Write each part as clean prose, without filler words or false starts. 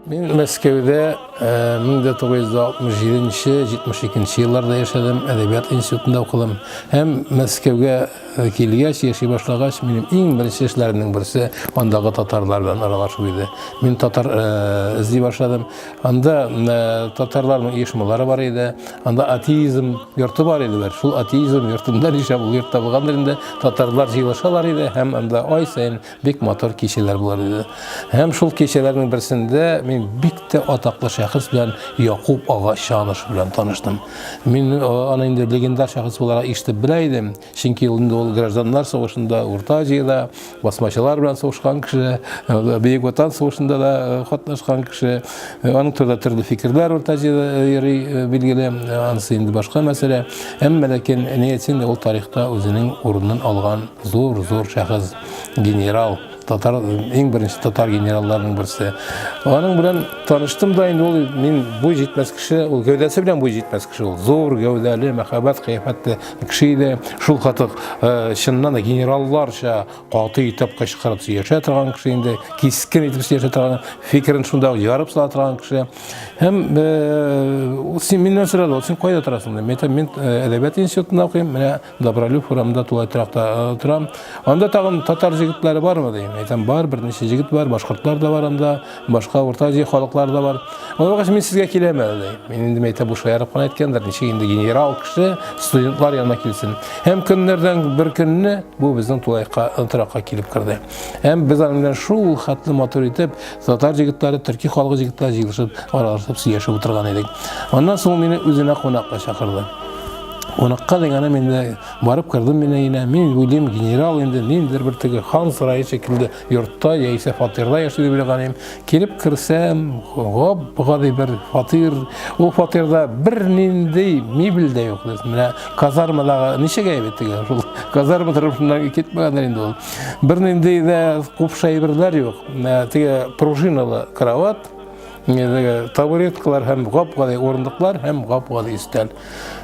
Мен Мәскәүдә 1967-72 елларда яшәдем, әдәбият институтында укыдым. Һәм Мәскәүгә килгәч, яши башлагач, минем иң беренче эшләремнең берсе андагы татарлар белән аралашу иде. Мин татар эзли башладым. Анда татарларның оешмалары бар иде. Анда атеизм йорты бар иде. Шул атеизм йортында яшәп, ул йортта булган инде татарлар җыелышалар иде һәм анда ай сайын бик матур кичәләр булар иде. Һәм шул кичәләрнең берсендә мин бик тә атаклы шәхес белән Якуб ага Чаныш белән таныштым. Мин аны инде легендар шәхес буларак ишетеп белә идем, чөнки ул гражданнар сугышында, Урта Азиядә басмачылар белән сугышкан кеше, Бөек Ватан сугышында да катнашкан кеше. Аның турында төрле фикерләр Урта Азиядә йөри билгеле, анысы инде башка мәсьәлә. Әмма ләкин нәтиҗәсендә ул тарихта үзенең урынын алган зур шәхес, генерал, татар, иң беренче татар генералларының берсе. Аның белән таныштым да инде, ул мин буй җитмәс кеше, ул гәүдәсе белән буй җитмәс кеше, ул зур гәүдәле, мәхәббәт кыяфәтле кеше иде. Шул хатык чыннан да генералларча каты итеп кычкырып сөйләшә торган кеше инде, кискен итеп сөйләшә торган, фикерен шунда ярып сала торган кеше. Һәм син миннән сорады, син кайда торасың? Мин әдәбият институтында укыйм, менә Добролюб урамында тулай торакта торам. Анда тагын татар җегетләре бармы дим? Әйтәм, бар, берничә җегет бар, башкортлар да бар анда, башка Урта Азия халыклары да бар. Ул вакыт мин сезгә киләм әле. Мин инде әйтәм, бу шаярып кына әйткәндер, ничек инде генерал кеше студентлар янына килсен. Һәм көннәрдән бер көнне бу безнең тулайка торакка килеп керде. Һәм без аның белән шул хәтле матур итеп, татар җегетләре, төрки халык җегетләре җыелышып, аралашып сөйләшеп утырган идек. Аннан соң мине үзенә кунакка чакырды. Кунакка дигәне мине барып кырдым мине, мин уйлыйм, генерал инде, ниндидер бер теге хан сарае шикелле йортта яисә фатирда яши дип уйлаганым. Килеп керсәм, гади бер фатир, ул фатирда бер нинди мебель дә юк. Менә казармадагы ничек әйбәт теге, шул казарма тарафыннан китмәгәннәр инде ул. Бер нинди дә купша әйберләр юк. Теге пружиналы кровать, табуреткалар һәм гап-гади урындыклар һәм гап-гади өстәл.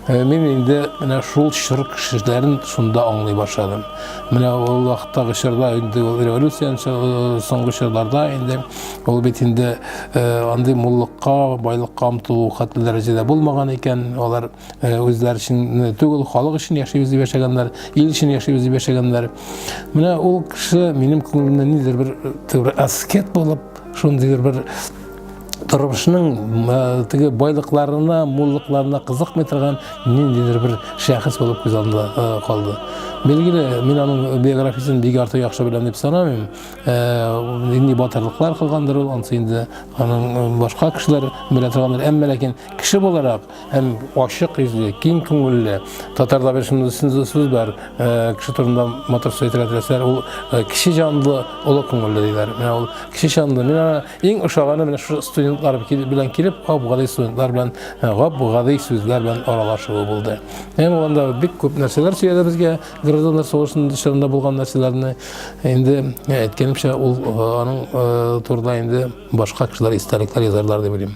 Мин инде менә шул чыр кешеләрен шунда аңлый башладым. Менә ул вакыттагы чорда инде революциянең соңгы чорларда инде ул бит инде андый муллыкка, байлыкка омтылу хәтле дәрәҗәдә булмаган икән. Алар үзләре өчен түгел, халык өчен яшибез дип яшәгәннәр, ил өчен яшибез дип яшәгәннәр. Менә ул кеше минем күңелемдә нидер бер аскет булып, шундый бер тормышның теге байлыкларына, муллыкларына кызыкмый торган ниндидер бер шәхес булып күз алдымда калды. Билгеле, мин аның биографиясын бик артык яхшы беләм дип санамыйм. Нинди батырлыклар кылгандыр ул, анысы инде аның башка кешеләр белә торганнар. Әмма ләкин кеше буларак һәм ачык йөзле, киң күңелле, татарда бер шундый сүз бар, кеше турында матур сөйләп әйтерсәр, ул кеше җанлы, олы күңелле диләр. Менә ул кеше җанлы. Мин иң ошаганы менә шу студентлар белән килеп, гап-гади студентлар белән гап-гади сүзләр белән аралашуы булды. Һәм анда бик күп нәрсәләр сөйләде безгә. Гражданлар сугышында булган нәрсәләрне инде әйткәнемчә, ул аның турында инде башка кешеләр истәлекләр язарлар дип уйлыйм.